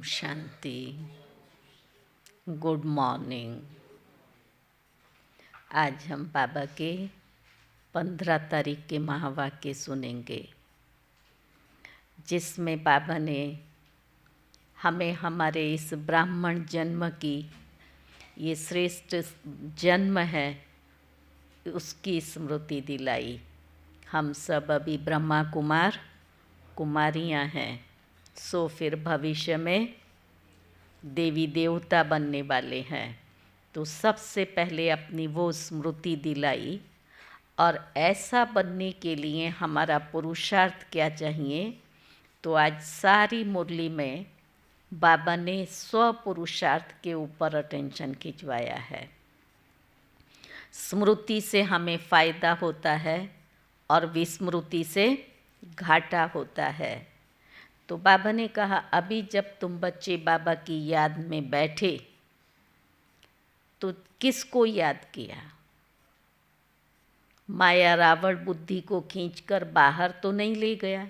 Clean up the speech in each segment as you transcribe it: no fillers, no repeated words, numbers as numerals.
शांति। Good morning. आज हम बाबा के 15 तारीख के महावाक्य सुनेंगे, जिसमें बाबा ने हमें हमारे इस ब्राह्मण जन्म की, ये श्रेष्ठ जन्म है, उसकी स्मृति दिलाई। हम सब अभी ब्रह्मा कुमार कुमारियाँ हैं, सो फिर भविष्य में देवी देवता बनने वाले हैं। तो सबसे पहले अपनी वो स्मृति दिलाई, और ऐसा बनने के लिए हमारा पुरुषार्थ क्या चाहिए। तो आज सारी मुरली में बाबा ने स्व पुरुषार्थ के ऊपर अटेंशन खिंचवाया है। स्मृति से हमें फ़ायदा होता है और विस्मृति से घाटा होता है। तो बाबा ने कहा, अभी जब तुम बच्चे बाबा की याद में बैठे तो किसको याद किया? माया रावण बुद्धि को खींचकर बाहर तो नहीं ले गया,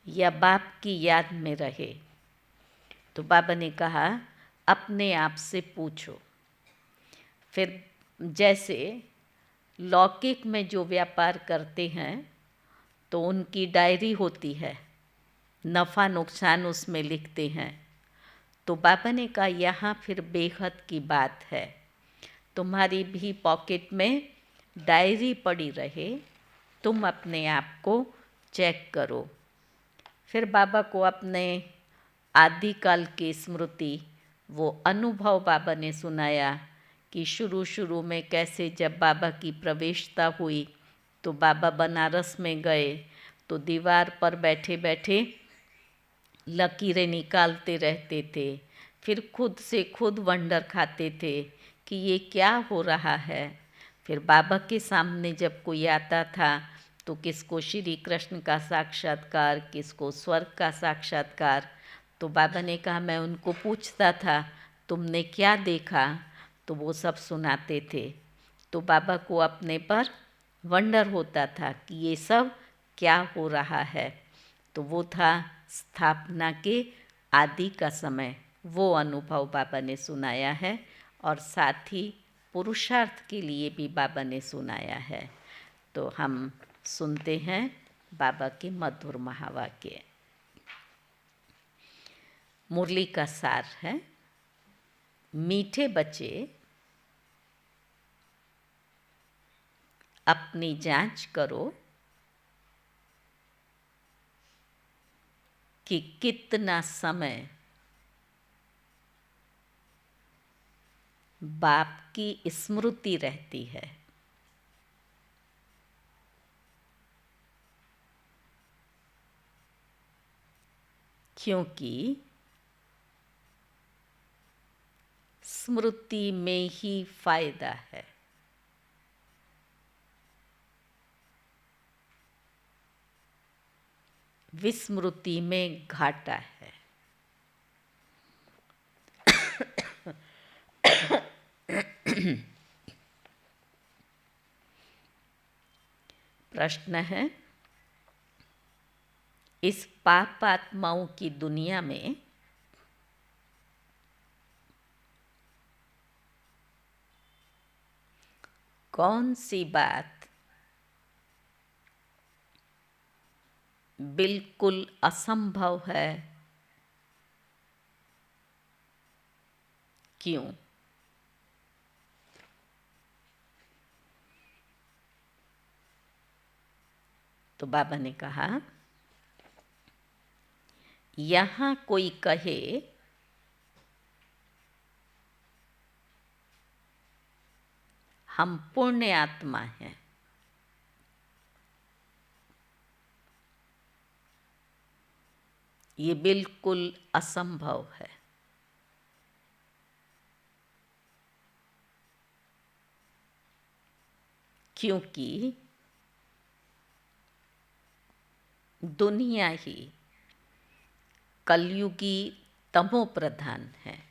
या बाप की याद में रहे? तो बाबा ने कहा, अपने आप से पूछो। फिर जैसे लौकिक में जो व्यापार करते हैं तो उनकी डायरी होती है, नफ़ा नुकसान उसमें लिखते हैं। तो बाबा ने कहा, यहाँ फिर बेहद की बात है, तुम्हारी भी पॉकेट में डायरी पड़ी रहे, तुम अपने आप को चेक करो। फिर बाबा को अपने आदिकाल की स्मृति, वो अनुभव बाबा ने सुनाया कि शुरू में कैसे जब बाबा की प्रवेशता हुई तो बाबा बनारस में गए तो दीवार पर बैठे बैठे लकीरें निकालते रहते थे। फिर खुद से खुद वंडर खाते थे कि ये क्या हो रहा है। फिर बाबा के सामने जब कोई आता था तो किसको श्री कृष्ण का साक्षात्कार, किसको स्वर्ग का साक्षात्कार। तो बाबा ने कहा, मैं उनको पूछता था तुमने क्या देखा, तो वो सब सुनाते थे। तो बाबा को अपने पर वंडर होता था कि ये सब क्या हो रहा है। तो वो था स्थापना के आदि का समय, वो अनुभव बाबा ने सुनाया है, और साथ ही पुरुषार्थ के लिए भी बाबा ने सुनाया है। तो हम सुनते हैं बाबा के मधुर महावाक्य। मुरली का सार है, मीठे बच्चे अपनी जांच करो कि कितना समय बाप की स्मृति रहती है। क्योंकि स्मृति में ही फायदा है। विस्मृति में घाटा है। प्रश्न है, इस पाप आत्माओं की दुनिया में कौन सी बात बिल्कुल असंभव है? क्यों? तो बाबा ने कहा, यहाँ कोई कहे हम पुण्य आत्मा हैं, ये बिल्कुल असंभव है। क्योंकि दुनिया ही कलयुगी तमो प्रधान है।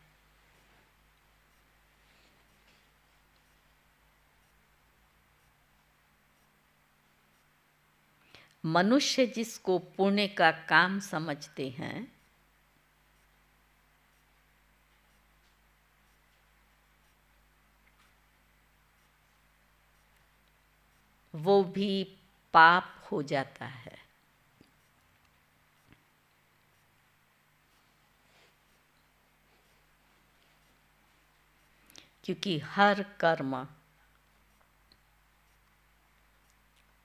मनुष्य जिसको पुण्य का काम समझते हैं, वो भी पाप हो जाता है। क्योंकि हर कर्म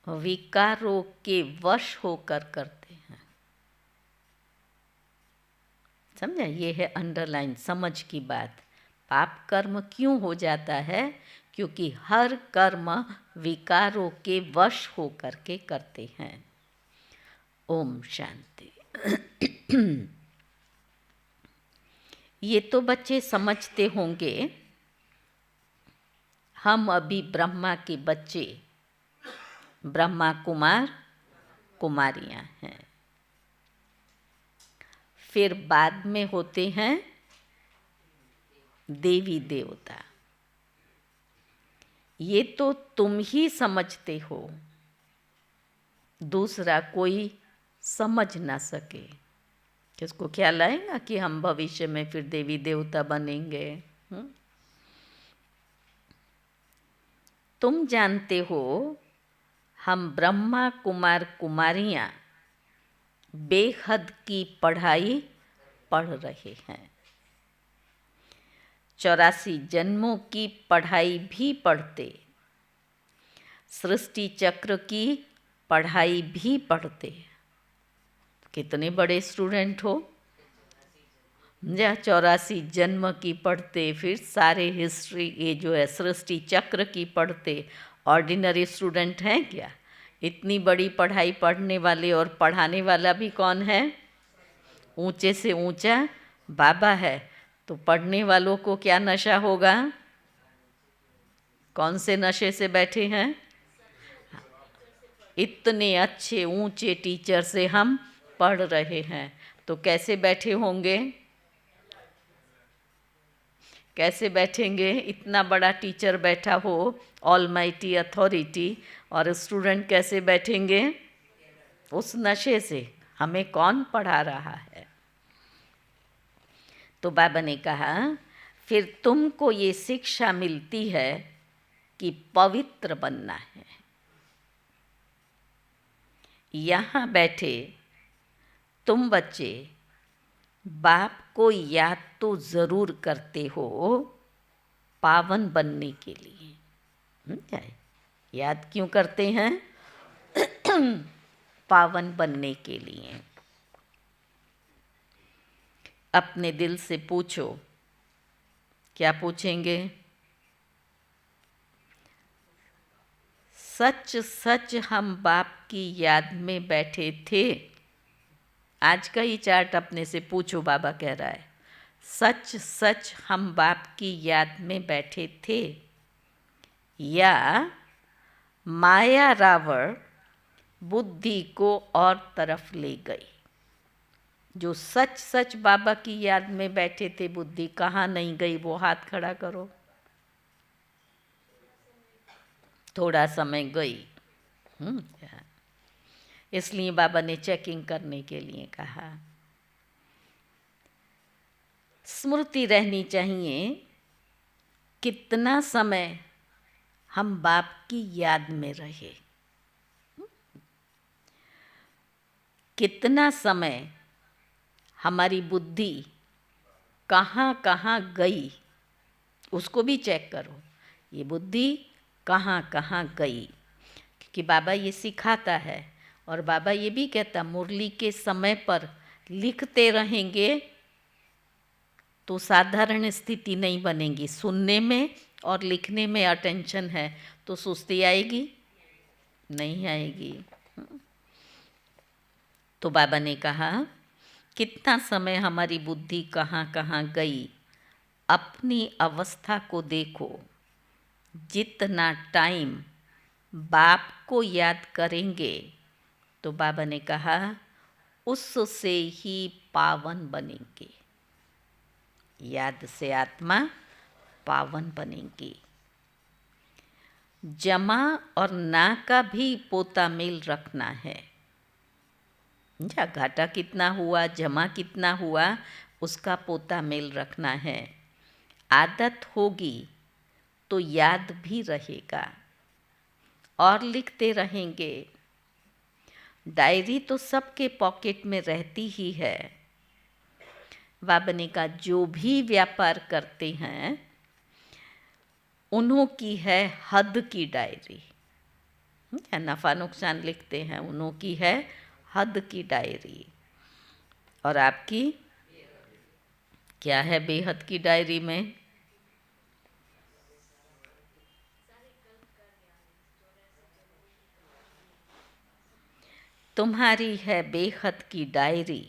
विकारों के वश होकर करते हैं। समझा? ये है अंडरलाइन समझ की बात। पाप कर्म क्यों हो जाता है? क्योंकि हर कर्म विकारों के वश होकर के करते हैं। ओम शांति। ये तो बच्चे समझते होंगे। हम अभी ब्रह्मा के बच्चे, ब्रह्मा कुमार कुमारियाँ हैं। फिर बाद में होते हैं देवी देवता। ये तो तुम ही समझते हो, दूसरा कोई समझ ना सके। किसको ख्याल आएगा कि हम भविष्य में फिर देवी देवता बनेंगे? तुम जानते हो हम ब्रह्मा कुमार कुमारियाँ बेहद की पढ़ाई पढ़ रहे हैं। 84 जन्मों की पढ़ाई भी पढ़ते, सृष्टि चक्र की पढ़ाई भी पढ़ते। कितने बड़े स्टूडेंट हो? 84 जन्म की पढ़ते, फिर सारे हिस्ट्री, ये जो है सृष्टि चक्र की पढ़ते। ऑर्डिनरी स्टूडेंट हैं क्या? इतनी बड़ी पढ़ाई पढ़ने वाले, और पढ़ाने वाला भी कौन है? ऊंचे से ऊंचा बाबा है। तो पढ़ने वालों को क्या नशा होगा? कौन से नशे से बैठे हैं? इतने अच्छे ऊंचे टीचर से हम पढ़ रहे हैं, तो कैसे बैठे होंगे? कैसे बैठेंगे? इतना बड़ा टीचर बैठा हो, ऑलमाइटी अथॉरिटी, और स्टूडेंट कैसे बैठेंगे? उस नशे से। हमें कौन पढ़ा रहा है? तो बाबा ने कहा फिर तुमको ये शिक्षा मिलती है कि पवित्र बनना है। यहाँ बैठे तुम बच्चे बाप को याद तो ज़रूर करते हो पावन बनने के लिए। याद क्यों करते हैं? पावन बनने के लिए। अपने दिल से पूछो, क्या पूछेंगे? सच सच हम बाप की याद में बैठे थे? आज का ही चार्ट अपने से पूछो। बाबा कह रहा है सच सच हम बाप की याद में बैठे थे, या माया रावण बुद्धि को और तरफ ले गई। जो सच सच बाबा की याद में बैठे थे, बुद्धि कहाँ नहीं गई? वो हाथ खड़ा करो। थोड़ा समय गई। इसलिए बाबा ने चेकिंग करने के लिए कहा। स्मृति रहनी चाहिए कितना समय हम बाप की याद में रहे, कितना समय हमारी बुद्धि कहाँ कहाँ गई, उसको भी चेक करो। ये बुद्धि कहाँ कहाँ गई, क्योंकि बाबा ये सिखाता है। और बाबा ये भी कहता, मुरली के समय पर लिखते रहेंगे तो साधारण स्थिति नहीं बनेगी। सुनने में और लिखने में अटेंशन है तो सुस्ती आएगी? नहीं आएगी। तो बाबा ने कहा कितना समय हमारी बुद्धि कहाँ कहाँ गई, अपनी अवस्था को देखो। जितना टाइम बाप को याद करेंगे, तो बाबा ने कहा उससे ही पावन बनेंगे। याद से आत्मा पावन बनेंगी। जमा और ना का भी पोता मेल रखना है। घाटा कितना हुआ, जमा कितना हुआ, उसका पोता मेल रखना है। आदत होगी तो याद भी रहेगा। और लिखते रहेंगे। डायरी तो सबके पॉकेट में रहती ही है। बाबा ने कहा जो भी व्यापार करते हैं उन्हों की है हद की डायरी, या नफ़ा नुकसान लिखते हैं, उन्हों की है हद की डायरी। और आपकी क्या है बेहद की डायरी में? तुम्हारी है बेहद की डायरी,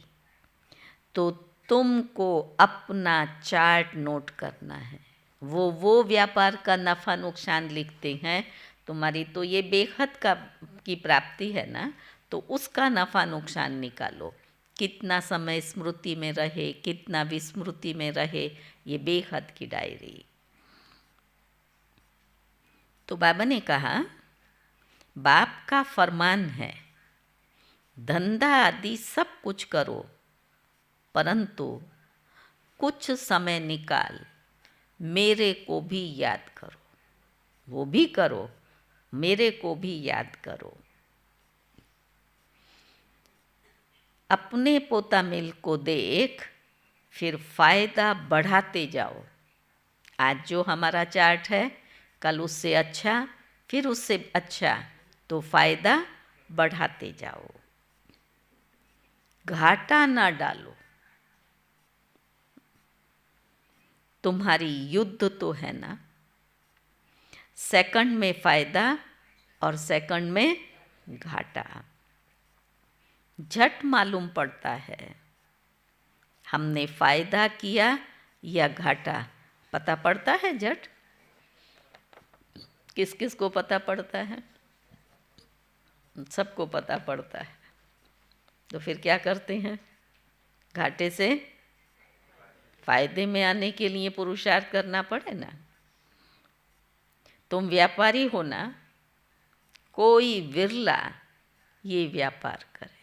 तो तुमको अपना चार्ट नोट करना है। वो व्यापार का नफ़ा नुकसान लिखते हैं, तुम्हारी तो ये बेहद का की प्राप्ति है ना, तो उसका नफ़ा नुकसान निकालो। कितना समय स्मृति में रहे, कितना विस्मृति में रहे, ये बेहद की डायरी। तो बाबा ने कहा बाप का फरमान है धंधा आदि सब कुछ करो, परंतु कुछ समय निकाल मेरे को भी याद करो। वो भी करो, मेरे को भी याद करो। अपने पोता मिल को देख, फिर फ़ायदा बढ़ाते जाओ। आज जो हमारा चार्ट है, कल उससे अच्छा, फिर उससे अच्छा, तो फ़ायदा बढ़ाते जाओ। घाटा ना डालो। तुम्हारी युद्ध तो है ना, सेकंड में फ़ायदा और सेकंड में घाटा। झट मालूम पड़ता है हमने फ़ायदा किया या घाटा, पता पड़ता है झट। किस किस को पता पड़ता है? सबको पता पड़ता है। तो फिर क्या करते हैं? घाटे से फ़ायदे में आने के लिए पुरुषार्थ करना पड़े ना। तुम व्यापारी हो ना, कोई विरला ये व्यापार करे।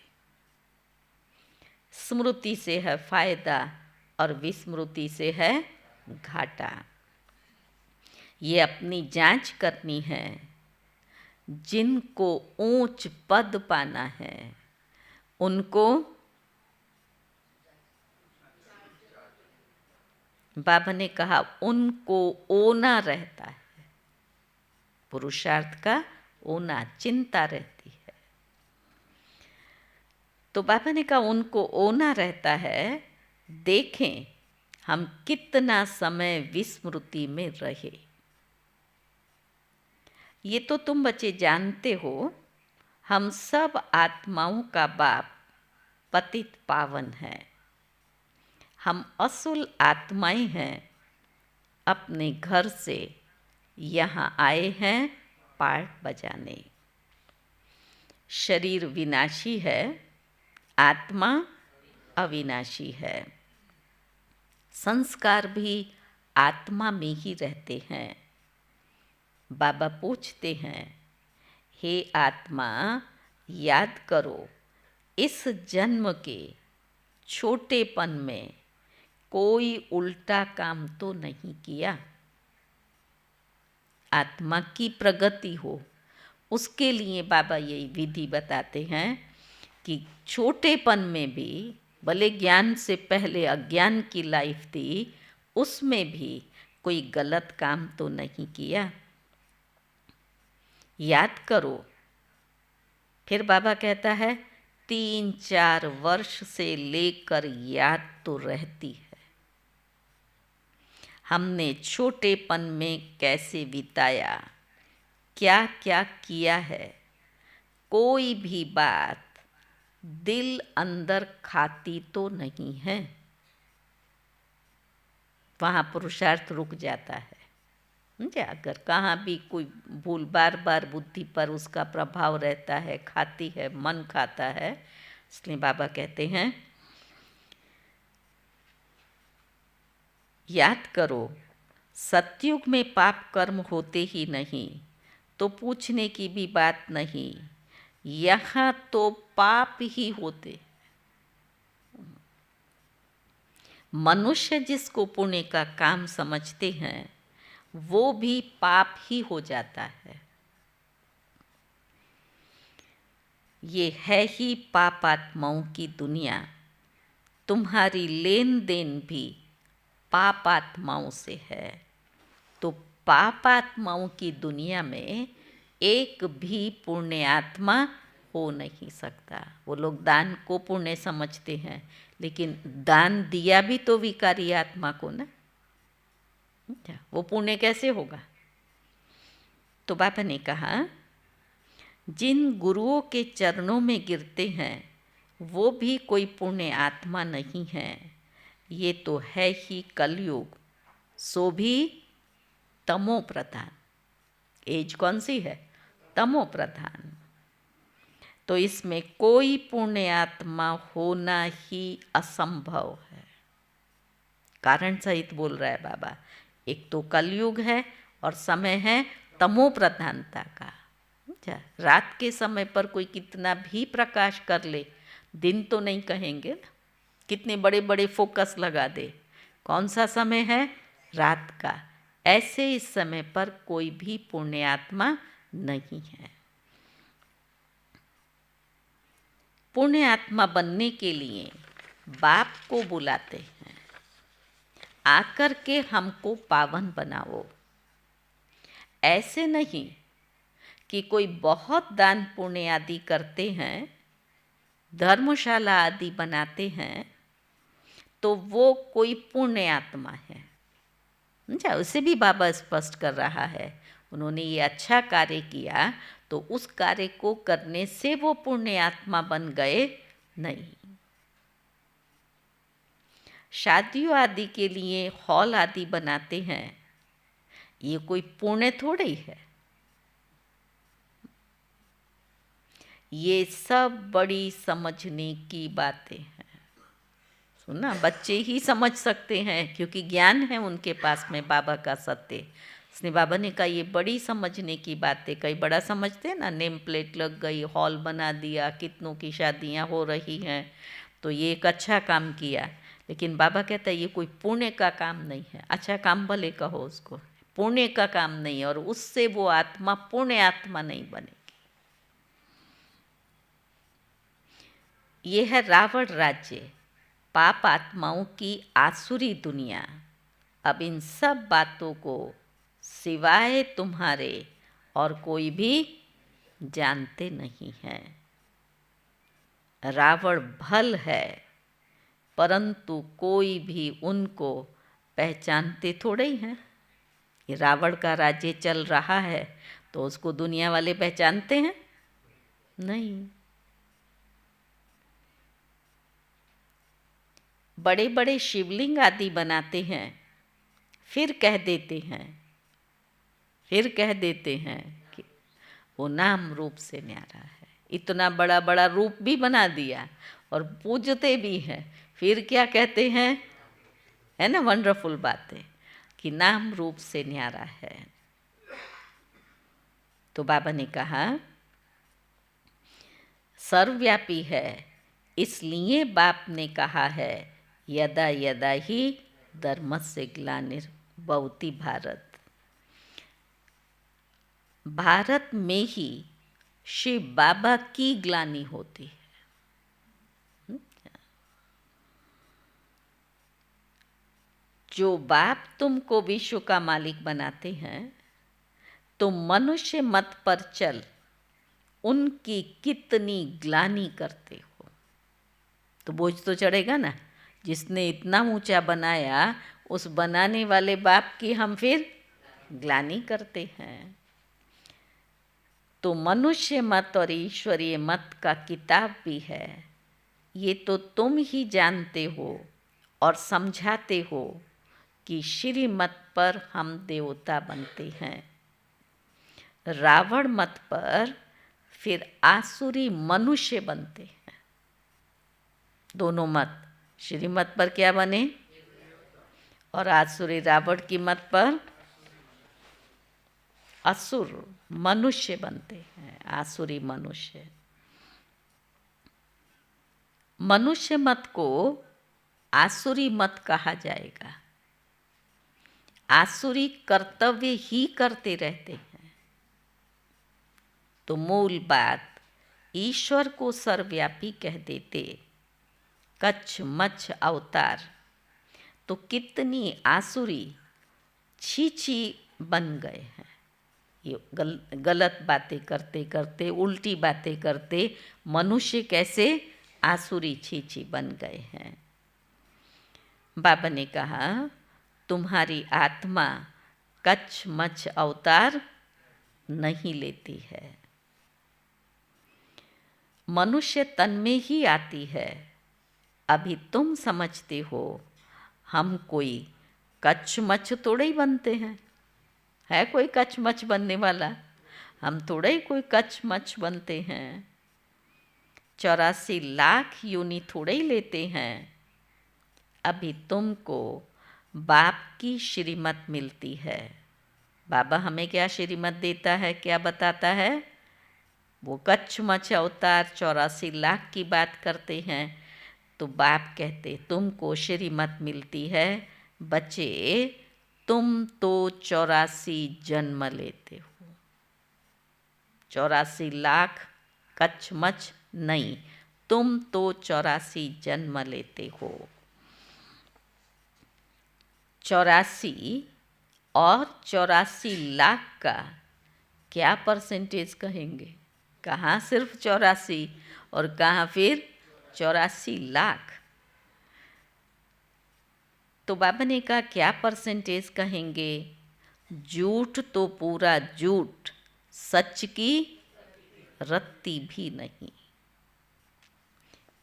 स्मृति से है फ़ायदा और विस्मृति से है घाटा। ये अपनी जांच करनी है। जिनको ऊंच पद पाना है उनको बाबा ने कहा उनको ओना रहता है। पुरुषार्थ का ओना, चिंता रहती है। तो बाबा ने कहा उनको ओना रहता है। देखें हम कितना समय विस्मृति में रहे। ये तो तुम बच्चे जानते हो, हम सब आत्माओं का बाप पतित पावन है। हम असुल आत्माएं हैं, अपने घर से यहाँ आए हैं पाठ बजाने। शरीर विनाशी है, आत्मा अविनाशी है। संस्कार भी आत्मा में ही रहते हैं। बाबा पूछते हैं, हे आत्मा याद करो इस जन्म के छोटेपन में कोई उल्टा काम तो नहीं किया। आत्मा की प्रगति हो उसके लिए बाबा यही विधि बताते हैं कि छोटेपन में भी, भले ज्ञान से पहले अज्ञान की लाइफ थी, उसमें भी कोई गलत काम तो नहीं किया। याद करो। फिर बाबा कहता है 3-4 वर्ष से लेकर याद तो रहती है। हमने छोटेपन में कैसे बिताया, क्या क्या किया है, कोई भी बात दिल अंदर खाती तो नहीं है। वहाँ पुरुषार्थ रुक जाता है। समझे? अगर कहाँ भी कोई भूल बार बार बुद्धि पर उसका प्रभाव रहता है, खाती है, मन खाता है, इसलिए बाबा कहते हैं याद करो सतयुग में पाप कर्म होते ही नहीं, तो पूछने की भी बात नहीं। यहाँ तो पाप ही होते। मनुष्य जिसको पुण्य का काम समझते हैं वो भी पाप ही हो जाता है। ये है ही पापात्माओं की दुनिया, तुम्हारी लेन देन भी पापात्माओं से है। तो पापात्माओं की दुनिया में एक भी पुण्य आत्मा हो नहीं सकता। वो लोग दान को पुण्य समझते हैं, लेकिन दान दिया भी तो विकारी आत्मा को ना, वो पुण्य कैसे होगा? तो बाबा ने कहा, जिन गुरुओं के चरणों में गिरते हैं वो भी कोई पुण्य आत्मा नहीं है। ये तो है ही कलयुग, सो भी तमो प्रधान। एज कौन सी है? तमो प्रधान। तो इसमें कोई पुण्य आत्मा होना ही असंभव है। कारण सहित बोल रहा है बाबा। एक तो कलयुग है और समय है तमो प्रधानता का। अच्छा, रात के समय पर कोई कितना भी प्रकाश कर ले, दिन तो नहीं कहेंगे ना। कितने बड़े बड़े फोकस लगा दे, कौन सा समय है? रात का। ऐसे इस समय पर कोई भी पुण्य आत्मा नहीं है। पुण्य आत्मा बनने के लिए बाप को बुलाते हैं, आकर के हमको पावन बनाओ। ऐसे नहीं कि कोई बहुत दान पुण्य आदि करते हैं, धर्मशाला आदि बनाते हैं, तो वो कोई पुण्य आत्मा है। समझा? उसे भी बाबा स्पष्ट कर रहा है। उन्होंने ये अच्छा कार्य किया तो उस कार्य को करने से वो पुण्य आत्मा बन गए नहीं। शादियों आदि के लिए हॉल आदि बनाते हैं, ये कोई पुण्य थोड़े ही है। ये सब बड़ी समझने की बातें हैं। सुना, बच्चे ही समझ सकते हैं क्योंकि ज्ञान है उनके पास में बाबा का सत्य। इसने बाबा ने कहा ये बड़ी समझने की बातें। कई बड़ा समझते हैं ना, नेम प्लेट लग गई, हॉल बना दिया, कितनों की शादियां हो रही हैं, तो ये एक अच्छा काम किया। लेकिन बाबा कहता है ये कोई पुण्य का काम नहीं है। अच्छा काम भले कहो उसको, पुण्य का काम नहीं है, और उससे वो आत्मा पुण्य आत्मा नहीं बनेगी। ये है रावण राज्य, पाप आत्माओं की आसुरी दुनिया। अब इन सब बातों को सिवाय तुम्हारे और कोई भी जानते नहीं है। रावण भल है, परंतु कोई भी उनको पहचानते थोड़े ही हैं। ये रावण का राज्य चल रहा है तो उसको दुनिया वाले पहचानते हैं? नहीं। बड़े बड़े शिवलिंग आदि बनाते हैं, फिर कह देते हैं कि वो नाम रूप से न्यारा है। इतना बड़ा बड़ा रूप भी बना दिया और पूजते भी हैं, फिर क्या कहते हैं? है ना वंडरफुल बातें कि नाम रूप से न्यारा है। तो बाबा ने कहा सर्वव्यापी है, इसलिए बाप ने कहा है यदा यदा ही धर्मस्य ग्लानिर्भवति भारत। भारत में ही शिव बाबा की ग्लानि होती है। जो बाप तुमको विश्व का मालिक बनाते हैं, तुम मनुष्य मत पर चल उनकी कितनी ग्लानि करते हो। तो बोझ तो चढ़ेगा ना। जिसने इतना ऊंचा बनाया, उस बनाने वाले बाप की हम फिर ग्लानि करते हैं। तो मनुष्य मत और ईश्वरीय मत का किताब भी है, ये तो तुम ही जानते हो और समझाते हो कि श्री मत पर हम देवता बनते हैं, रावण मत पर फिर आसुरी मनुष्य बनते हैं। दोनों मत, श्री मत पर क्या बने और आसुरी रावण की मत पर असुर मनुष्य बनते हैं। आसुरी मनुष्य, मनुष्य मत को आसुरी मत कहा जाएगा। आसुरी कर्तव्य ही करते रहते हैं। तो मूल बात ईश्वर को सर्वव्यापी कह देते, कच्छ मच्छ अवतार, तो कितनी आसुरी छी बन गए हैं। ये गलत बातें करते करते, उल्टी बातें करते मनुष्य कैसे आसुरी छी बन गए हैं। बाबा ने कहा तुम्हारी आत्मा कच्छ मच्छ अवतार नहीं लेती है, मनुष्य तन में ही आती है। अभी तुम समझते हो हम कोई कच्छ मच्छ थोड़े ही बनते हैं, है कोई कच्छ मच्छ बनने वाला? हम थोड़े ही कोई कच्छ मच्छ बनते हैं। 84 लाख योनि थोड़े ही लेते हैं। अभी तुमको बाप की श्रीमत मिलती है। बाबा हमें क्या श्रीमत देता है, क्या बताता है? वो कच्छ मच्छ अवतार 84 लाख की बात करते हैं, तो बाप कहते तुमको श्रीमत मिलती है, बच्चे तुम तो 84 जन्म लेते हो, 84 लाख कच्छ मच्छ नहीं, तुम तो 84 जन्म लेते हो। 84 और 84 लाख का क्या परसेंटेज कहेंगे? कहाँ सिर्फ 84 और कहाँ फिर 84 लाख? तो बाबा ने कहा क्या परसेंटेज कहेंगे? झूठ तो पूरा झूठ, सच की रत्ती भी नहीं।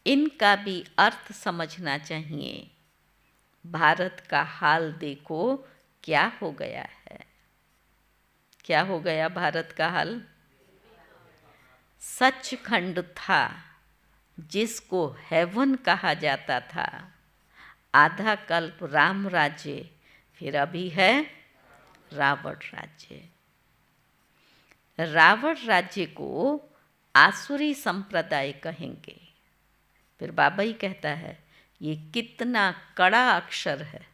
इनका भी अर्थ समझना चाहिए। भारत का हाल देखो क्या हो गया है। क्या हो गया भारत का हाल? सचखंड था जिसको हेवन कहा जाता था, आधा कल्प राम राज्य, फिर अभी है रावण राज्य। रावण राज्य को आसुरी संप्रदाय कहेंगे। फिर बाबा ही कहता है ये कितना कड़ा अक्षर है,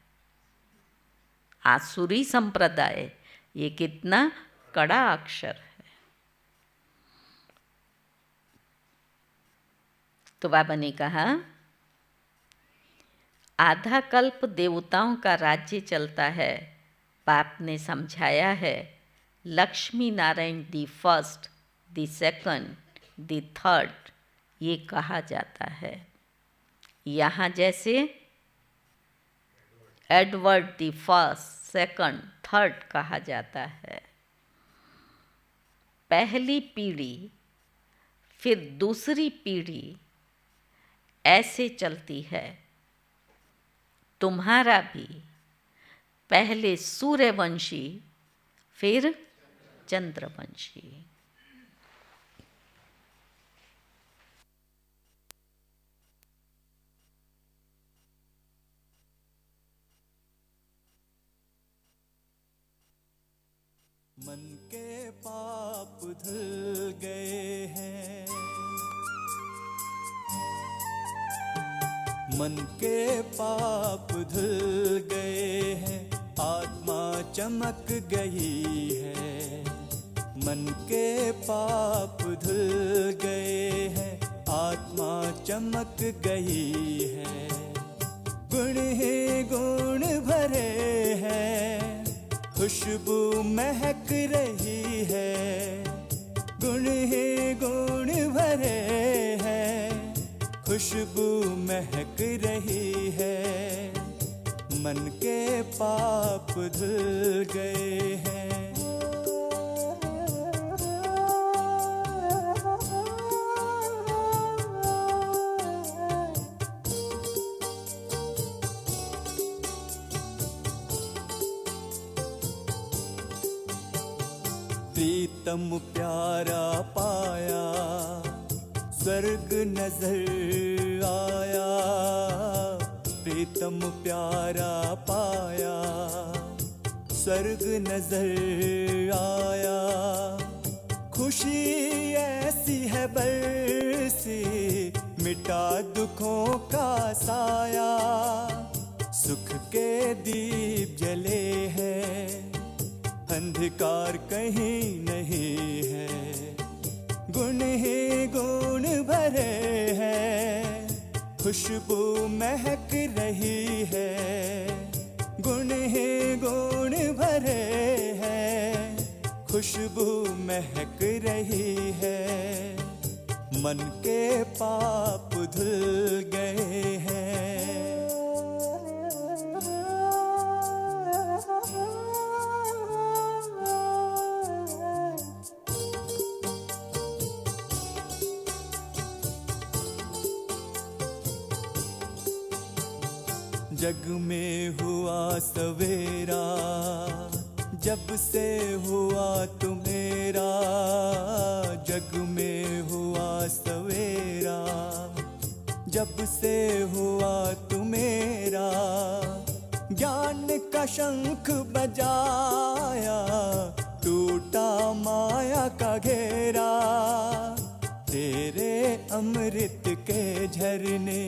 आसुरी संप्रदाय, ये कितना कड़ा अक्षर है। तो बाबा ने कहा आधा कल्प देवताओं का राज्य चलता है। बाप ने समझाया है Lakshmi Narayan the first, the second, the third, ये कहा जाता है। यहाँ जैसे Edward the first, second, third कहा जाता है। पहली पीढ़ी फिर दूसरी पीढ़ी ऐसे चलती है। तुम्हारा भी पहले सूर्यवंशी फिर चंद्रवंशी। मन के पाप धुल गए हैं, मन के पाप धुल गए हैं, आत्मा चमक गई है। मन के पाप धुल गए हैं, आत्मा चमक गई है। गुण ही गुण भरे हैं, खुशबू महक रही है। गुण ही गुण भरे हैं, खुशबू महक रही है। मन के पाप धुल गए हैं। प्रीतम प्यारा पाया, स्वर्ग नजर आया। प्रीतम प्यारा पाया, स्वर्ग नजर आया। खुशी ऐसी है बरसी, मिटा दुखों का साया। सुख के दीप जले हैं, अंधकार कहीं नहीं है। गुण ही गुण भरे हैं, खुशबू महक रही है। गुण ही गुण भरे हैं, खुशबू महक रही है। मन के पाप धुल गए हैं। जग में हुआ सवेरा, जब से हुआ तू मेरा। जग में हुआ सवेरा, जब से हुआ तू मेरा। ज्ञान का शंख बजाया, टूटा माया का घेरा। तेरे अमृत के झरने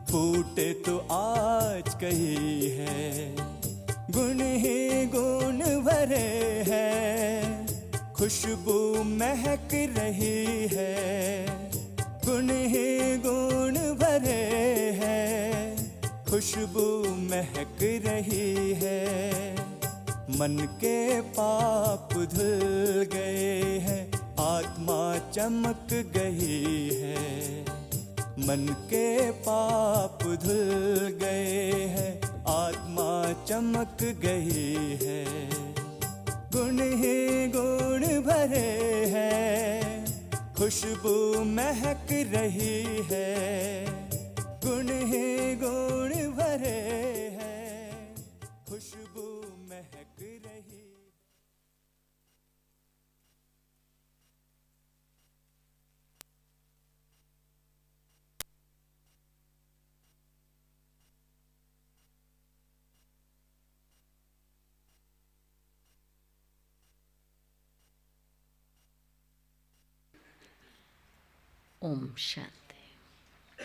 फूटे तो आज कही है। गुण ही गुण भरे हैं, खुशबू महक रही है। गुण ही गुण भरे हैं, खुशबू महक रही है। मन के पाप धुल गए हैं, आत्मा चमक गई है। मन के पाप धुल गए हैं, आत्मा चमक गई है। गुण ही गुण भरे हैं, खुशबू महक रही है। गुण ही गुण भरे हैं, खुशबू महक रही। ओम शांति।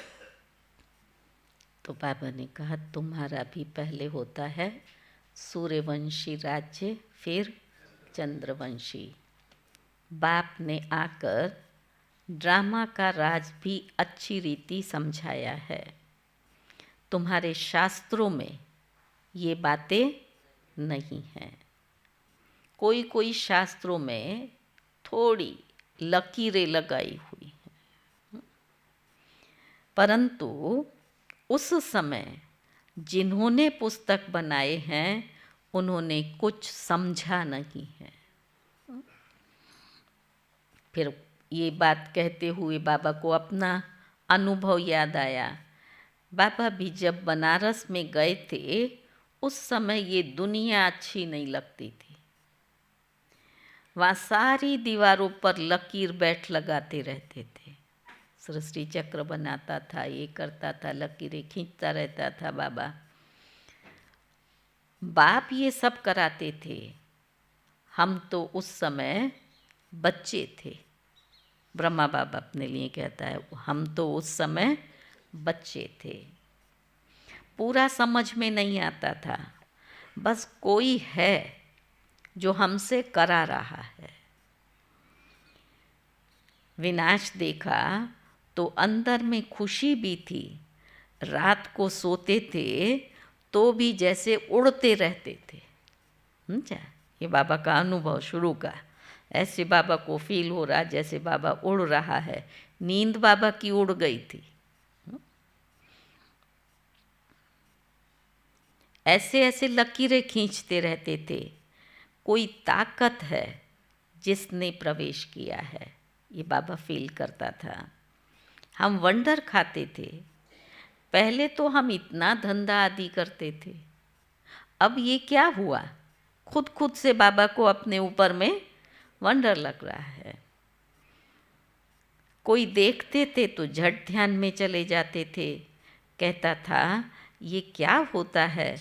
तो बाबा ने कहा तुम्हारा भी पहले होता है सूर्यवंशी राज्य, फिर चंद्रवंशी। बाप ने आकर ड्रामा का राज भी अच्छी रीति समझाया है। तुम्हारे शास्त्रों में ये बातें नहीं हैं। कोई कोई शास्त्रों में थोड़ी लकीरें लगाई हुई हैं, परंतु उस समय जिन्होंने पुस्तक बनाए हैं उन्होंने कुछ समझा नहीं है। फिर ये बात कहते हुए बाबा को अपना अनुभव याद आया। बाबा भी जब बनारस में गए थे उस समय ये दुनिया अच्छी नहीं लगती थी। वहाँ सारी दीवारों पर लकीर बैठ लगाते रहते थे। सृष्टि चक्र बनाता था, ये करता था, लकीरें खींचता रहता था बाबा। बाप ये सब कराते थे। हम तो उस समय बच्चे थे। ब्रह्मा बाबा अपने लिए कहता है, हम तो उस समय बच्चे थे। पूरा समझ में नहीं आता था। बस कोई है जो हमसे करा रहा है। विनाश देखा तो अंदर में खुशी भी थी। रात को सोते थे तो भी जैसे उड़ते रहते थे। समझा? ये बाबा का अनुभव शुरू का। ऐसे बाबा को फील हो रहा जैसे बाबा उड़ रहा है। नींद बाबा की उड़ गई थी। ऐसे ऐसे लकीरें खींचते रहते थे। कोई ताकत है जिसने प्रवेश किया है, ये बाबा फील करता था। हम वंडर खाते थे। पहले तो हम इतना धंधा आदि करते थे। अब ये क्या हुआ? खुद खुद से बाबा को अपने ऊपर में वंडर लग रहा है। कोई देखते थे तो झट ध्यान में चले जाते थे। कहता था ये क्या होता है,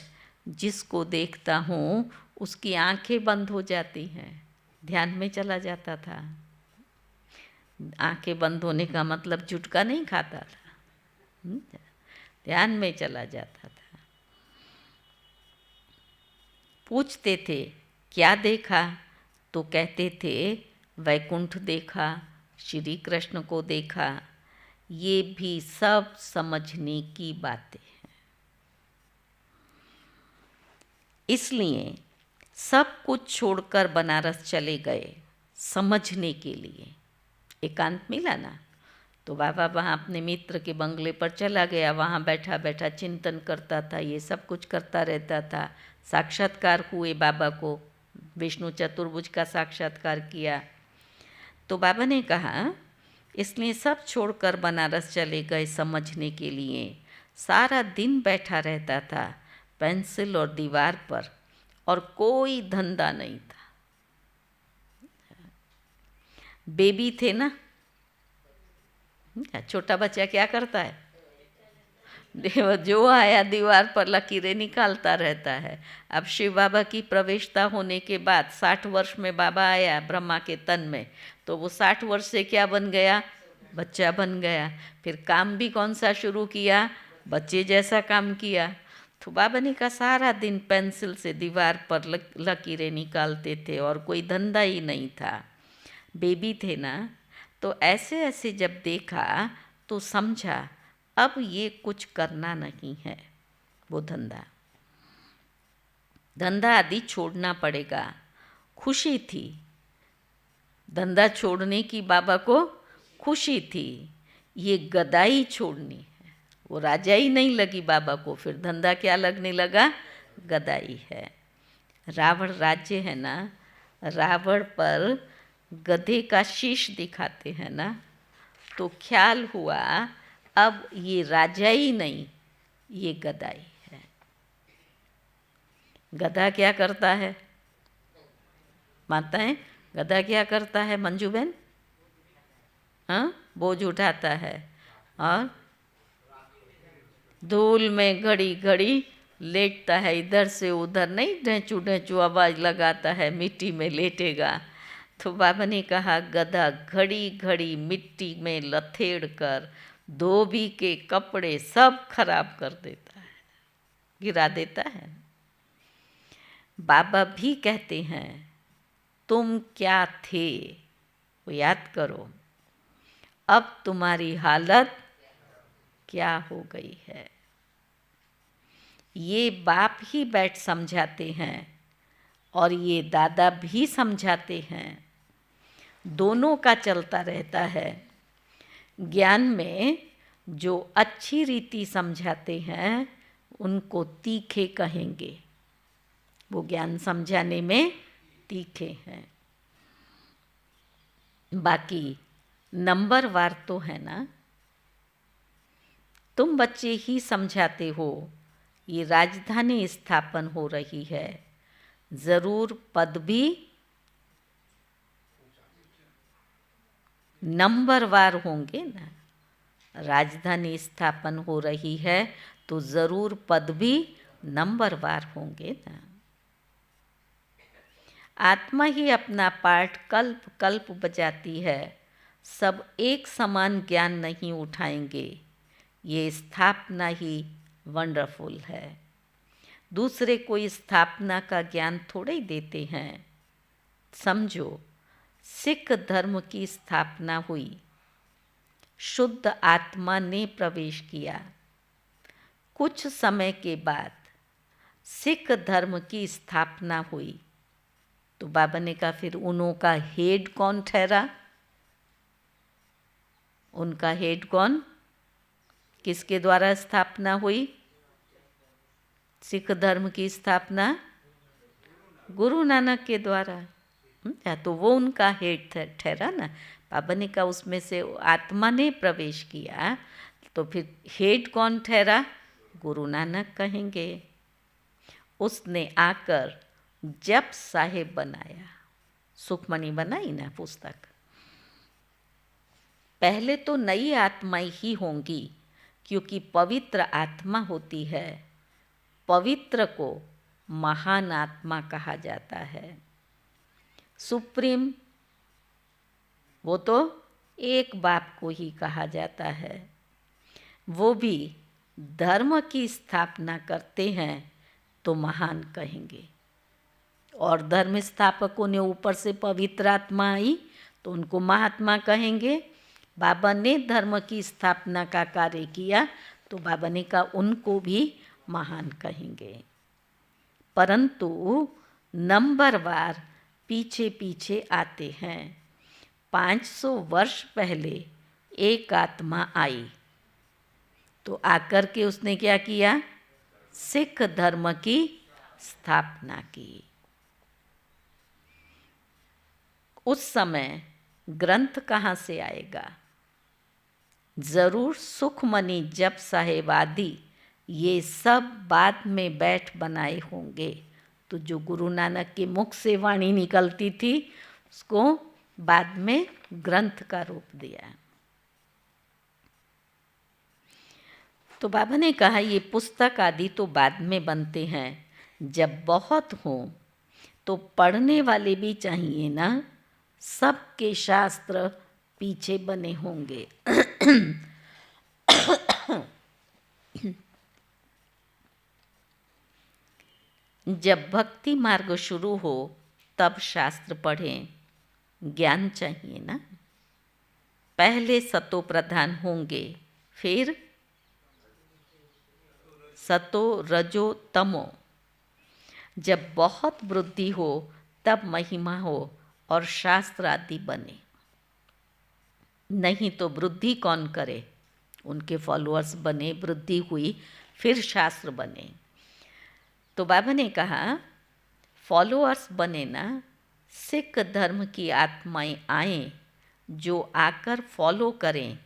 जिसको देखता हूँ उसकी आंखें बंद हो जाती हैं। ध्यान में चला जाता था। आंखें बंद होने का मतलब झुटका नहीं खाता था, ध्यान में चला जाता था। पूछते थे क्या देखा, तो कहते थे वैकुंठ देखा, श्री कृष्ण को देखा, ये भी सब समझने की बातें हैं। इसलिए सब कुछ छोड़कर बनारस चले गए समझने के लिए। एकांत मिला ना, तो बाबा वहाँ अपने मित्र के बंगले पर चला गया। वहाँ बैठा बैठा चिंतन करता था, ये सब कुछ करता रहता था। साक्षात्कार हुए बाबा को, विष्णु चतुर्भुज का साक्षात्कार किया। तो बाबा ने कहा, इसलिए सब छोड़कर बनारस चले गए समझने के लिए। सारा दिन बैठा रहता था पेंसिल और दीवार पर, और कोई धंधा नहीं था। बेबी थे ना, छोटा बच्चा क्या करता है, जो आया दीवार पर लकीरें निकालता रहता है। अब शिव बाबा की प्रवेशता होने के बाद 60 वर्ष में बाबा आया ब्रह्मा के तन में, तो वो 60 वर्ष से क्या बन गया, बच्चा बन गया। फिर काम भी कौन सा शुरू किया, बच्चे जैसा काम किया। तो बाबा ने कहा सारा दिन पेंसिल से दीवार पर लकीरें निकालते थे और कोई धंधा ही नहीं था। बेबी थे ना, तो ऐसे ऐसे जब देखा तो समझा अब ये कुछ करना नहीं है, वो धंधा आदि छोड़ना पड़ेगा। खुशी थी, धंधा छोड़ने की बाबा को खुशी थी। ये गदाई छोड़नी है, वो राजाई नहीं लगी बाबा को, फिर धंधा क्या लगने लगा, गदाई है। रावण राज्य है ना, रावण पर गधे का शीश दिखाते हैं ना, तो ख्याल हुआ अब ये राजाई नहीं, ये गदाई है। गधा क्या करता है माताएं, गधा क्या करता है मंजू बहन, हाँ, बोझ उठाता है और धूल में घड़ी घड़ी लेटता है, इधर से उधर नहीं, ढेंचू ढेंचू आवाज़ लगाता है, मिट्टी में लेटेगा। तो बाबा ने कहा गधा घड़ी घड़ी मिट्टी में लथेड़ कर धोबी के कपड़े सब खराब कर देता है, गिरा देता है। बाबा भी कहते हैं तुम क्या थे वो याद करो, अब तुम्हारी हालत क्या हो गई है। ये बाप ही बैठ समझाते हैं और ये दादा भी समझाते हैं, दोनों का चलता रहता है। ज्ञान में जो अच्छी रीति समझाते हैं उनको तीखे कहेंगे, वो ज्ञान समझाने में तीखे हैं। बाकी नंबरवार तो है ना, तुम बच्चे ही समझाते हो ये राजधानी स्थापन हो रही है, ज़रूर पद भी नंबरवार होंगे ना। राजधानी स्थापन हो रही है तो ज़रूर पद भी नंबरवार होंगे ना। आत्मा ही अपना पार्ट कल्प कल्प बजाती है, सब एक समान ज्ञान नहीं उठाएंगे, ये स्थापना ही वंडरफुल है। दूसरे कोई स्थापना का ज्ञान थोड़े ही देते हैं। समझो, सिख धर्म की स्थापना हुई, शुद्ध आत्मा ने प्रवेश किया। कुछ समय के बाद सिख धर्म की स्थापना हुई, तो बाबा ने कहा फिर उनका हेड कौन ठहरा, उनका हेड कौन, किसके द्वारा स्थापना हुई, सिख धर्म की स्थापना गुरु नानक के द्वारा। तो वो उनका हेड ठहरा ना। बाबा ने कहा उसमें से आत्मा ने प्रवेश किया, तो फिर हेड कौन ठहरा, गुरु नानक कहेंगे। उसने आकर जप साहेब बनाया, सुखमणि बनाई ना पुस्तक। पहले तो नई आत्माएं ही होंगी, क्योंकि पवित्र आत्मा होती है। पवित्र को महान आत्मा कहा जाता है। सुप्रीम वो तो एक बाप को ही कहा जाता है। वो भी धर्म की स्थापना करते हैं तो महान कहेंगे, और धर्म स्थापकों ने ऊपर से पवित्र आत्मा आई तो उनको महात्मा कहेंगे। बाबा ने धर्म की स्थापना का कार्य किया तो बाबा ने कहा उनको भी महान कहेंगे। परंतु नंबरवार पीछे पीछे आते हैं। 500 वर्ष पहले एक आत्मा आई तो आकर के उसने क्या किया? सिख धर्म की स्थापना की। उस समय ग्रंथ कहाँ से आएगा? ज़रूर सुखमनी, जप साहेब आदि ये सब बाद में बैठ बनाए होंगे। तो जो गुरु नानक के मुख से वाणी निकलती थी उसको बाद में ग्रंथ का रूप दिया। तो बाबा ने कहा ये पुस्तक आदि तो बाद में बनते हैं, जब बहुत हों तो पढ़ने वाले भी चाहिए ना। सबके शास्त्र पीछे बने होंगे। जब भक्ति मार्ग शुरू हो तब शास्त्र पढ़ें, ज्ञान चाहिए ना। पहले सतो प्रधान होंगे, फिर सतो रजो तमो। जब बहुत वृद्धि हो तब महिमा हो और शास्त्र आदि बने। नहीं तो वृद्धि कौन करे? उनके फॉलोअर्स बने, वृद्धि हुई, फिर शास्त्र बने। तो बाबा ने कहा फॉलोअर्स बने ना, सिख धर्म की आत्माएं आएं जो आकर फॉलो करें,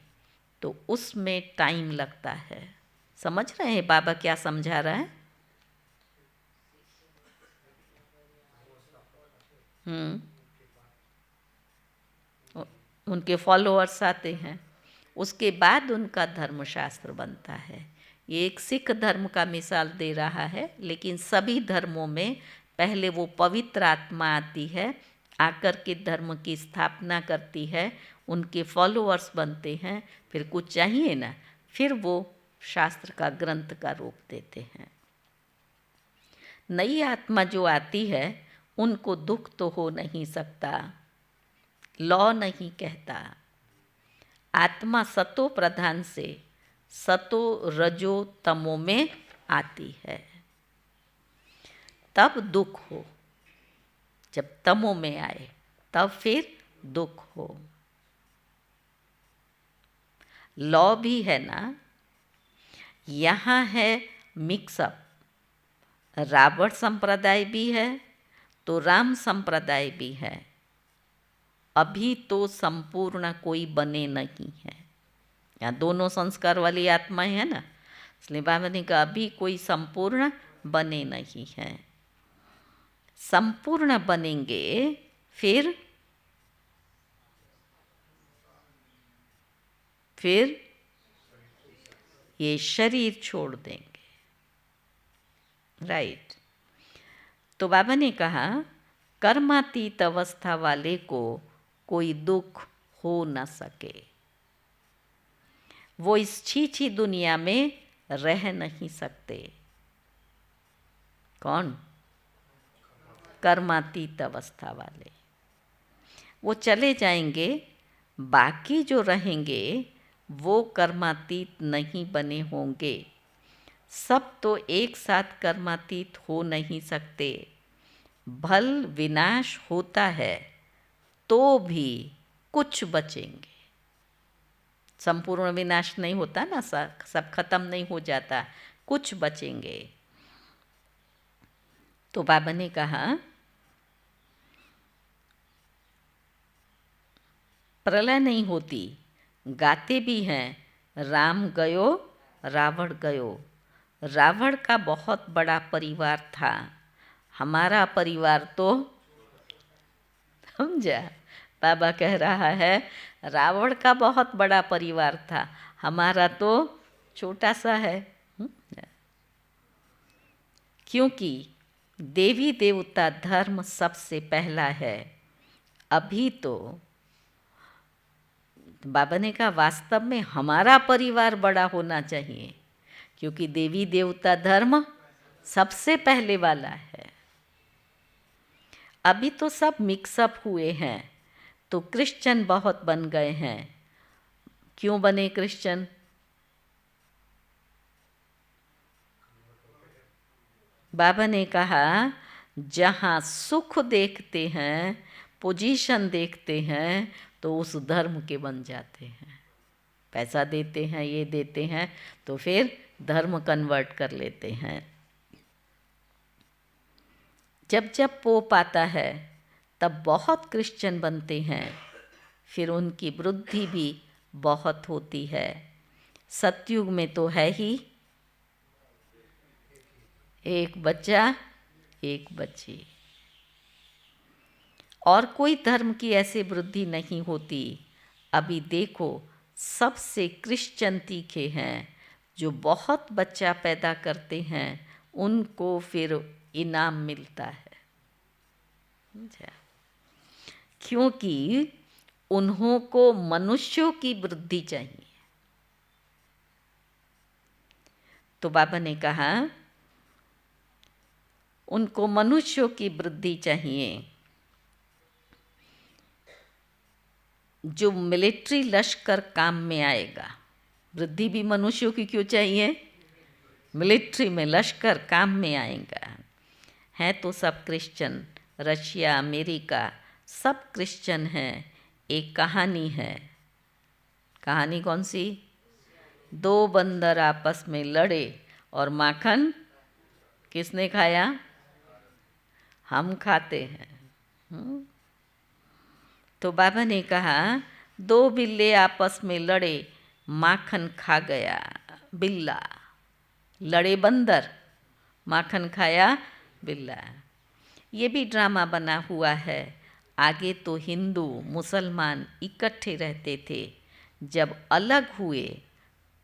तो उसमें टाइम लगता है। समझ रहे हैं बाबा क्या समझा रहा है? उनके फॉलोअर्स आते हैं, उसके बाद उनका धर्मशास्त्र बनता है। ये एक सिख धर्म का मिसाल दे रहा है, लेकिन सभी धर्मों में पहले वो पवित्र आत्मा आती है, आकर के धर्म की स्थापना करती है, उनके फॉलोअर्स बनते हैं, फिर कुछ चाहिए ना, फिर वो शास्त्र का ग्रंथ का रूप देते हैं। नई आत्मा जो आती है उनको दुख तो हो नहीं सकता, लॉ नहीं कहता। आत्मा सतो प्रधान से सतो रजो तमो में आती है, तब दुख हो। जब तमो में आए तब फिर दुख हो। लॉ भी है ना, यहाँ है मिक्सअप। रावण संप्रदाय भी है तो राम संप्रदाय भी है। अभी तो संपूर्ण कोई बने नहीं है। यहाँ दोनों संस्कार वाली आत्माएं है ना, इसलिए बाबा ने कहा अभी कोई संपूर्ण बने नहीं है। संपूर्ण बनेंगे फिर ये शरीर छोड़ देंगे। राइट। तो बाबा ने कहा कर्मातीत अवस्था वाले को कोई दुख हो न सके। वो इस छीछी दुनिया में रह नहीं सकते। कौन? कर्मातीत अवस्था वाले। वो चले जाएंगे, बाकी जो रहेंगे वो कर्मातीत नहीं बने होंगे। सब तो एक साथ कर्मातीत हो नहीं सकते। भल विनाश होता है तो भी कुछ बचेंगे। संपूर्ण विनाश नहीं होता ना, सब खत्म नहीं हो जाता, कुछ बचेंगे। तो बाबा ने कहा प्रलय नहीं होती। गाते भी हैं राम गयो रावण गयो। रावण का बहुत बड़ा परिवार था, हमारा परिवार तो, समझा? बाबा कह रहा है रावण का बहुत बड़ा परिवार था, हमारा तो छोटा सा है। क्योंकि देवी देवता धर्म सबसे पहला है। अभी तो बाबा ने कहा वास्तव में हमारा परिवार बड़ा होना चाहिए, क्योंकि देवी देवता धर्म सबसे पहले वाला है। अभी तो सब मिक्सअप हुए हैं, तो क्रिश्चियन बहुत बन गए हैं। क्यों बने क्रिश्चियन? बाबा ने कहा जहाँ सुख देखते हैं, पोजीशन देखते हैं, तो उस धर्म के बन जाते हैं। पैसा देते हैं, ये देते हैं, तो फिर धर्म कन्वर्ट कर लेते हैं। जब जब पोप आता है तब बहुत क्रिश्चियन बनते हैं, फिर उनकी वृद्धि भी बहुत होती है। सतयुग में तो है ही एक बच्चा एक बच्ची, और कोई धर्म की ऐसे वृद्धि नहीं होती। अभी देखो सबसे क्रिश्चियन तीखे हैं, जो बहुत बच्चा पैदा करते हैं उनको फिर इनाम मिलता है। क्योंकि उन्हों को मनुष्यों की वृद्धि चाहिए। तो बाबा ने कहा उनको मनुष्यों की वृद्धि चाहिए। जो मिलिट्री लश्कर काम में आएगा, वृद्धि भी मनुष्यों की क्यों चाहिए? मिलिट्री में लश्कर काम में आएगा। हैं तो सब क्रिश्चियन, रशिया, अमेरिका सब क्रिश्चियन हैं। एक कहानी है। कहानी कौन सी? 2 बंदर आपस में लड़े और माखन किसने खाया? हम खाते हैं। तो बाबा ने कहा 2 बिल्ले आपस में लड़े, माखन खा गया बिल्ला। लड़े बंदर, माखन खाया बिल्ला। ये भी ड्रामा बना हुआ है। आगे तो हिंदू मुसलमान इकट्ठे रहते थे, जब अलग हुए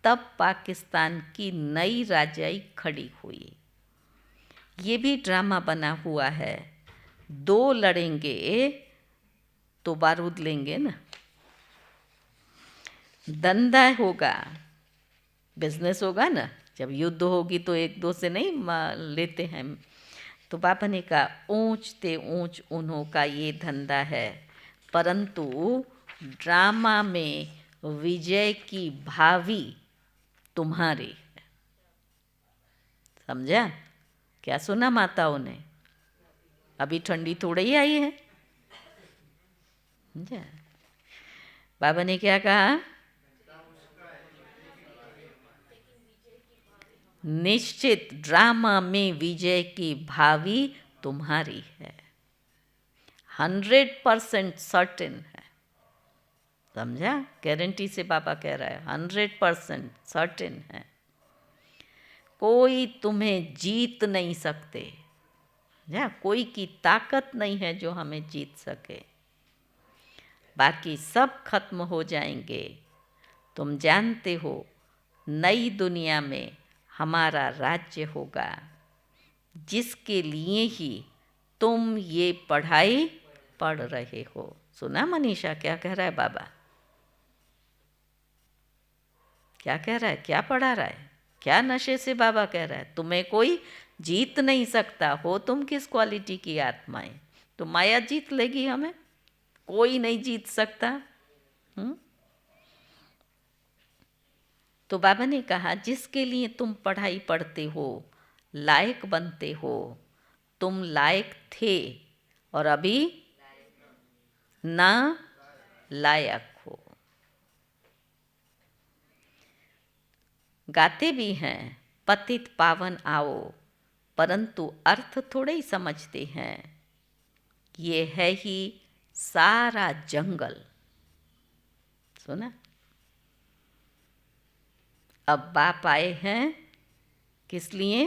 तब पाकिस्तान की नई राजाई खड़ी हुई। ये भी ड्रामा बना हुआ है। 2 लड़ेंगे तो बारूद लेंगे ना, धंधा होगा, बिजनेस होगा ना। जब युद्ध होगी तो एक दो से नहीं लेते हैं। तो बाबा ने कहा ऊंचते ऊंच उन्हों का ये धंधा है, परंतु ड्रामा में विजय की भावी तुम्हारी है। समझा? क्या सुना माताओं ने? अभी ठंडी थोड़ी ही आई है। समझा? बाबा ने क्या कहा? निश्चित ड्रामा में विजय की भावी तुम्हारी है। 100% सर्टेन है। समझा? गारंटी से बाबा कह रहा है 100% सर्टेन है। कोई तुम्हें जीत नहीं सकते। कोई की ताकत नहीं है जो हमें जीत सके। बाकी सब खत्म हो जाएंगे। तुम जानते हो नई दुनिया में हमारा राज्य होगा, जिसके लिए ही तुम ये पढ़ाई पढ़ रहे हो। सुना मनीषा क्या कह रहा है बाबा? क्या कह रहा है? क्या पढ़ा रहा है? क्या नशे से बाबा कह रहा है? तुम्हें कोई जीत नहीं सकता। हो तुम किस क्वालिटी की आत्माएं? तो माया जीत लेगी हमें? कोई नहीं जीत सकता। तो बाबा ने कहा जिसके लिए तुम पढ़ाई पढ़ते हो, लायक बनते हो, तुम लायक थे और अभी ना लायक हो। गाते भी हैं पतित पावन आओ, परंतु अर्थ थोड़े ही समझते हैं। ये है ही सारा जंगल। सुना? अब बाप आए हैं किस लिए?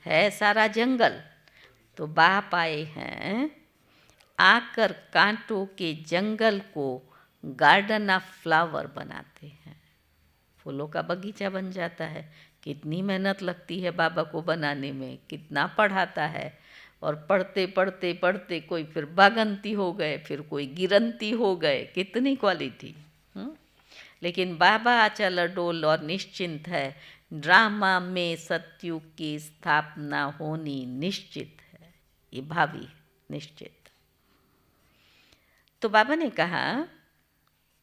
है सारा जंगल। तो बाप आए हैं आकर कांटों के जंगल को गार्डन ऑफ फ्लावर बनाते हैं। फूलों का बगीचा बन जाता है। कितनी मेहनत लगती है बाबा को बनाने में, कितना पढ़ाता है। और पढ़ते पढ़ते पढ़ते कोई फिर बागंती हो गए, फिर कोई गिरंती हो गए। कितनी क्वालिटी। लेकिन बाबा अचल अडोल और निश्चिंत है। ड्रामा में सतयुग की स्थापना होनी निश्चित है। ये भावी निश्चित। तो बाबा ने कहा,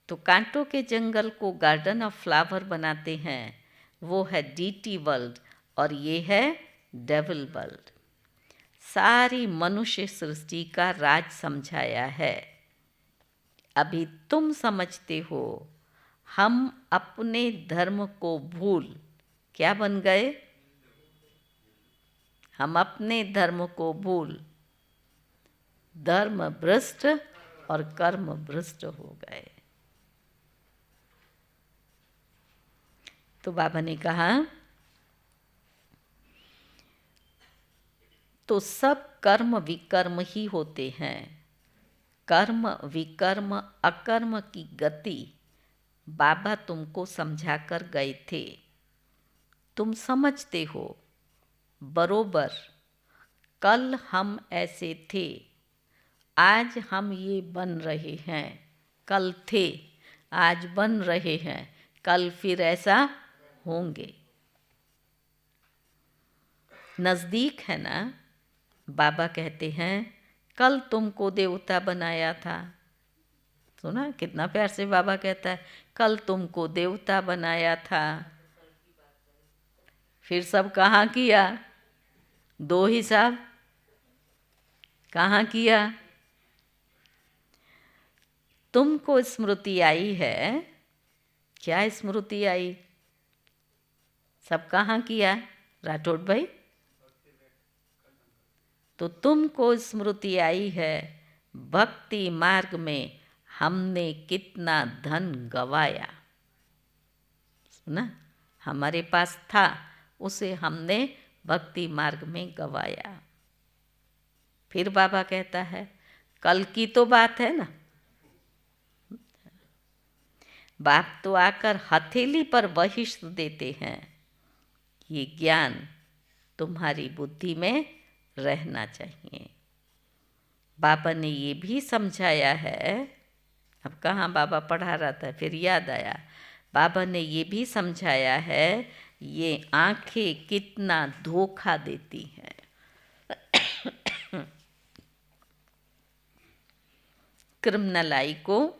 तो कांटों के जंगल को गार्डन ऑफ फ्लावर बनाते हैं, वो है डीटी वर्ल्ड और ये है डेविल वर्ल्ड। सारी मनुष्य सृष्टि का राज समझाया है। अभी तुम समझते हो, हम अपने धर्म को भूल क्या बन गए? हम अपने धर्म को भूल धर्म भ्रष्ट और कर्म भ्रष्ट हो गए। तो बाबा ने कहा, तो सब कर्म विकर्म ही होते हैं। कर्म विकर्म अकर्म की गति बाबा तुमको समझा कर गए थे। तुम समझते हो बरोबर। कल हम ऐसे थे, आज हम ये बन रहे हैं। कल थे, आज बन रहे हैं, कल फिर ऐसा होंगे। नज़दीक है ना? बाबा कहते हैं, कल तुमको देवता बनाया था। सुना कितना प्यार से बाबा कहता है, कल तुमको देवता बनाया था। फिर सब कहाँ किया? दो हिसाब कहाँ किया? तुमको स्मृति आई है। क्या स्मृति आई? सब कहाँ किया राठौड़ भाई? तो तुमको स्मृति आई है, भक्ति मार्ग में हमने कितना धन गवाया। सुना, हमारे पास था, उसे हमने भक्ति मार्ग में गवाया। फिर बाबा कहता है, कल की तो बात है ना। बाप तो आकर हथेली पर बहिष्ठ देते हैं, ये ज्ञान तुम्हारी बुद्धि में रहना चाहिए। बाबा ने ये भी समझाया है। अब कहाँ बाबा पढ़ा रहा था, फिर याद आया। बाबा ने ये भी समझाया है, ये आंखें कितना धोखा देती हैं। क्रिमिनल आई को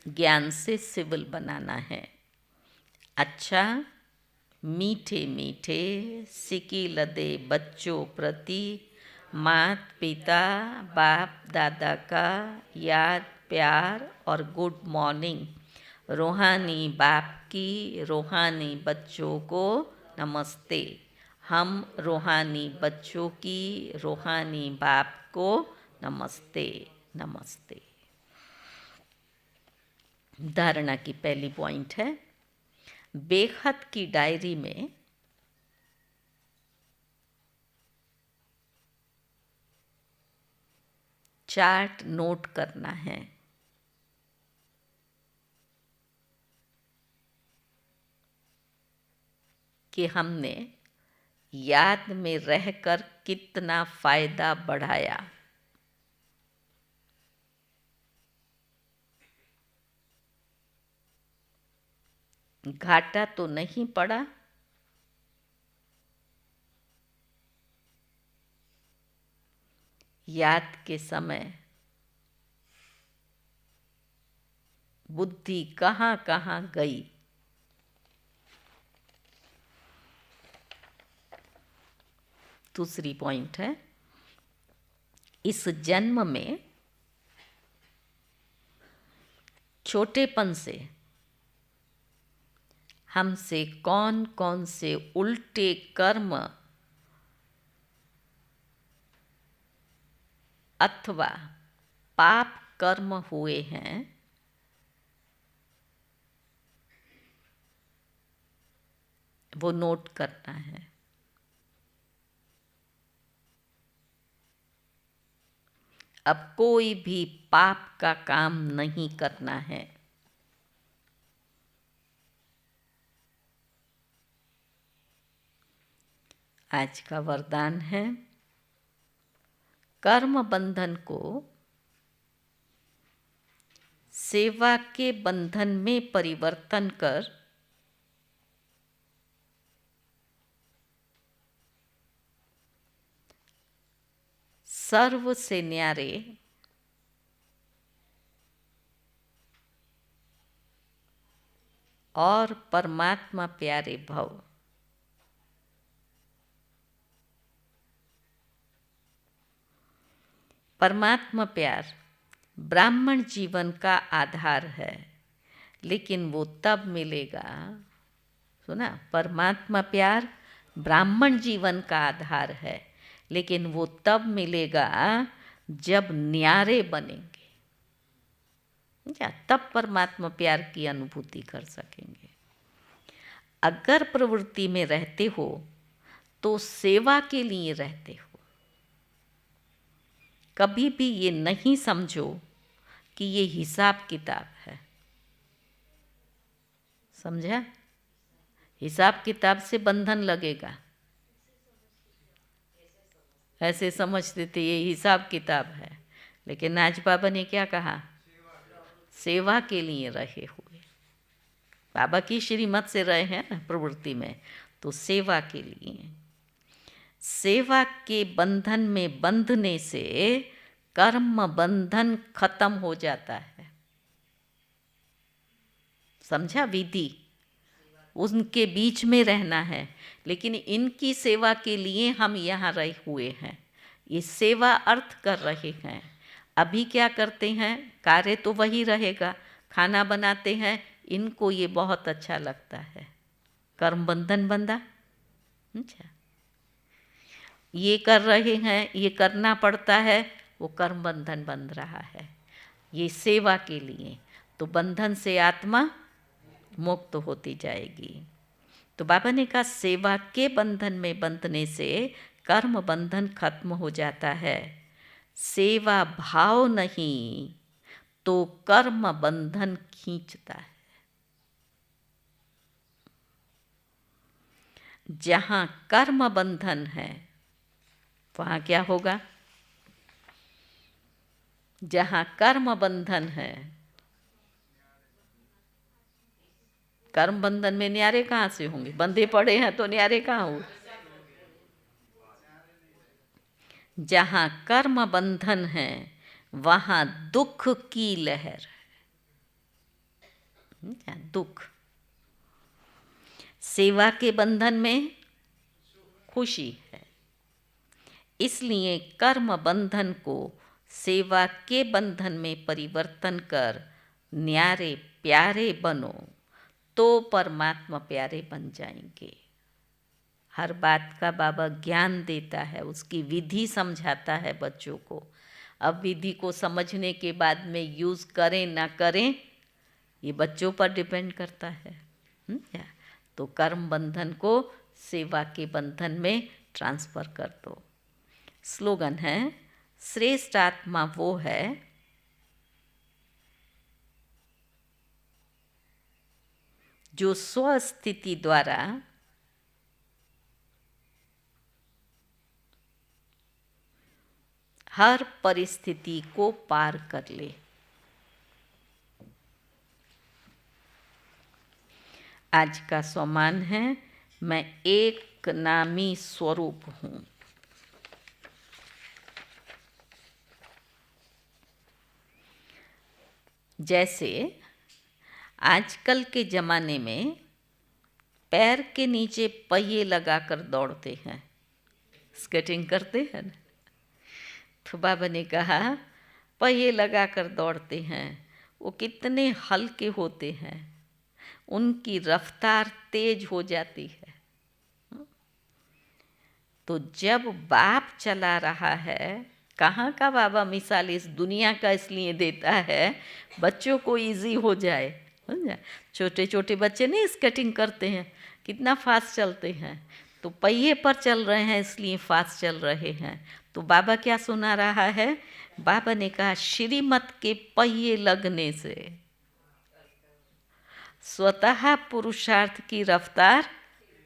ज्ञान से सिविल बनाना है। अच्छा, मीठे मीठे सिकी लदे बच्चों प्रति मात पिता बाप दादा का याद प्यार और गुड मॉर्निंग। रूहानी बाप की रूहानी बच्चों को नमस्ते। हम रूहानी बच्चों की रूहानी बाप को नमस्ते नमस्ते। धारणा की पहली पॉइंट है, बेखत की डायरी में चार्ट नोट करना है। कि हमने याद में रहकर कितना फायदा बढ़ाया। घाटा तो नहीं पड़ा। याद के समय बुद्धि कहाँ कहाँ गई। दूसरी पॉइंट है, इस जन्म में छोटेपन से हमसे कौन कौन से उल्टे कर्म अथवा पाप कर्म हुए हैं, वो नोट करना है। अब कोई भी पाप का काम नहीं करना है। आज का वरदान है, कर्म बंधन को सेवा के बंधन में परिवर्तन कर सर्व से न्यारे और परमात्मा प्यारे भव। परमात्मा प्यार ब्राह्मण जीवन का आधार है, लेकिन वो तब मिलेगा, सुना, परमात्मा प्यार ब्राह्मण जीवन का आधार है, लेकिन वो तब मिलेगा जब न्यारे बनेंगे, तब परमात्मा प्यार की अनुभूति कर सकेंगे। अगर प्रवृत्ति में रहते हो तो सेवा के लिए रहते हो। कभी भी ये नहीं समझो कि ये हिसाब किताब है, समझा? हिसाब किताब से बंधन लगेगा, ऐसे समझते थे ये हिसाब किताब है, लेकिन आज बाबा ने क्या कहा? सेवा के लिए रहे हुए, बाबा की श्रीमत से रहे हैं ना प्रवृत्ति में, तो सेवा के लिए। सेवा के बंधन में बंधने से कर्म बंधन खत्म हो जाता है, समझा? विधि उनके बीच में रहना है, लेकिन इनकी सेवा के लिए हम यहाँ रहे हुए हैं, ये सेवा अर्थ कर रहे हैं। अभी क्या करते हैं? कार्य तो वही रहेगा, खाना बनाते हैं, इनको ये बहुत अच्छा लगता है, कर्म बंधन बंधा, अच्छा, ये कर रहे हैं, ये करना पड़ता है, वो कर्म बंधन बंध रहा है। ये सेवा के लिए, तो बंधन से आत्मा मुक्त होती जाएगी। तो बाबा ने कहा सेवा के बंधन में बंधने से कर्म बंधन खत्म हो जाता है। सेवा भाव नहीं तो कर्म बंधन खींचता है। जहाँ कर्म बंधन है वहाँ क्या होगा? जहाँ कर्म बंधन है, कर्म बंधन में न्यारे कहाँ से होंगे? बंधे पड़े हैं तो न्यारे कहाँ हो? जहाँ कर्म बंधन है वहाँ दुख की लहर है, दुख। सेवा के बंधन में खुशी है, इसलिए कर्म बंधन को सेवा के बंधन में परिवर्तन कर न्यारे प्यारे बनो तो परमात्मा प्यारे बन जाएंगे। हर बात का बाबा ज्ञान देता है, उसकी विधि समझाता है बच्चों को। अब विधि को समझने के बाद में यूज़ करें ना करें ये बच्चों पर डिपेंड करता है। तो कर्म बंधन को सेवा के बंधन में ट्रांसफ़र कर दो। स्लोगन है, श्रेष्ठ आत्मा वो है जो स्वस्थिति द्वारा हर परिस्थिति को पार कर ले। आज का सम्मान है, मैं एक नामी स्वरूप हूँ। जैसे आजकल के ज़माने में पैर के नीचे पहिए लगाकर दौड़ते हैं, स्केटिंग करते हैं ना, तो बाबा ने कहा पहिए लगाकर दौड़ते हैं, वो कितने हल्के होते हैं, उनकी रफ्तार तेज हो जाती है। तो जब बाप चला रहा है, कहाँ का बाबा मिसाल इस दुनिया का इसलिए देता है बच्चों को इजी हो जाए। समझा? छोटे छोटे बच्चे नहीं स्केटिंग करते हैं, कितना फास्ट चलते हैं, तो पहिए पर चल रहे हैं इसलिए फास्ट चल रहे हैं। तो बाबा क्या सुना रहा है? बाबा ने कहा श्रीमत के पहिए लगने से स्वतः पुरुषार्थ की रफ्तार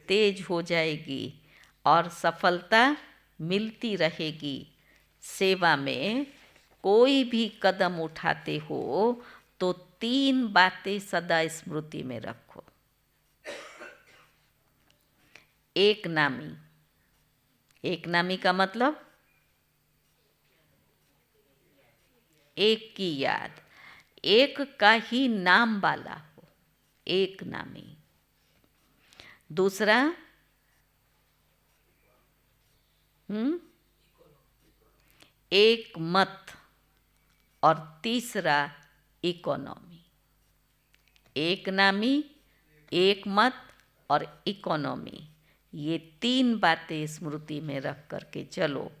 तेज हो जाएगी और सफलता मिलती रहेगी। सेवा में कोई भी कदम उठाते हो तो 3 बातें सदा स्मृति में रखो। एक नामी, एक नामी का मतलब एक की याद, एक का ही नाम वाला हो, एक नामी। दूसरा एक मत, और तीसरा इकोनॉमी। एक नामी, एक मत और इकोनॉमी, ये 3 बातें स्मृति में रख करके चलो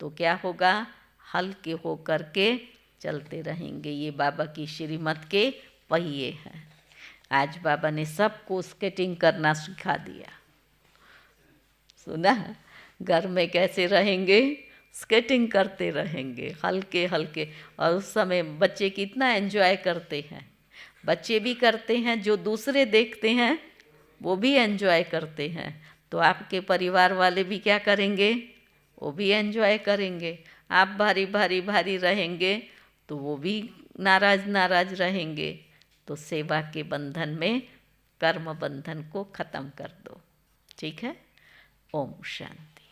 तो क्या होगा, हल्के हो करके चलते रहेंगे। ये बाबा की श्रीमत के पहिए हैं। आज बाबा ने सबको स्केटिंग करना सिखा दिया। सुना, घर में कैसे रहेंगे, स्केटिंग करते रहेंगे हल्के हल्के। और उस समय बच्चे कितना एंजॉय करते हैं, बच्चे भी करते हैं, जो दूसरे देखते हैं वो भी एंजॉय करते हैं। तो आपके परिवार वाले भी क्या करेंगे, वो भी एंजॉय करेंगे। आप भारी भारी भारी रहेंगे तो वो भी नाराज नाराज रहेंगे। तो सेवा के बंधन में कर्म बंधन को ख़त्म कर दो। ठीक है। ओम शांति।